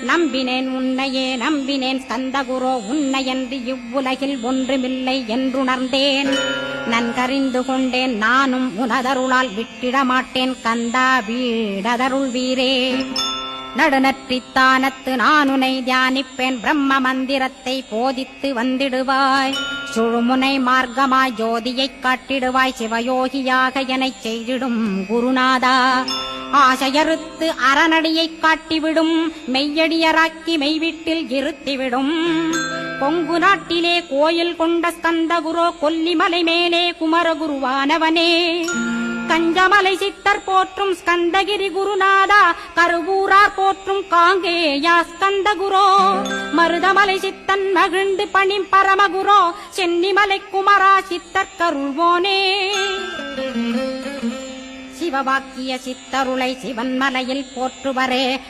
நம்பினேன் உன்னையே நம்பினேன் ஸ்கந்தகுரோ உன்னையன்றி இவ்வுலகில் ஒன்றுமில்லை என்றுணர்ந்தேன். நன்கறிந்து கொண்டேன் நானும் உனதருளால் விட்டிட மாட்டேன் கந்தா வீடதருள் வீரே. நடுநற்றித்தானத்து நானுனை தியானிப்பேன் பிரம்ம மந்திரத்தை போதித்து வந்திடுவாய். சுழுமுனை மார்க்கமாய் ஜோதியைக் காட்டிடுவாய் சிவயோகியாக எனச் செய்திடும் குருநாதா. ஆசையறுத்து அறநடியைக் காட்டிவிடும் மெய்யடியராக்கி மெய்வீட்டில் இருத்திவிடும். கொங்கு நாட்டிலே கோயில் கொண்ட ஸ்கந்தகுரோ கொல்லிமலை மேலே குமரகுருவானவனே. கஞ்சமலை சித்தர் போற்றும் ஸ்கந்தகிரி குருநாதா கருவூரார் போற்றும் காங்கேயா ஸ்கந்தகுரோ. மருதமலை சித்தன் மகிழ்ந்து பணிம் பரமகுரோ சென்னிமலை குமரா சித்தர் கருள்வோனே. சிவவாக்கிய சித்தருளை சிவன்மலையில் போற்றுவரே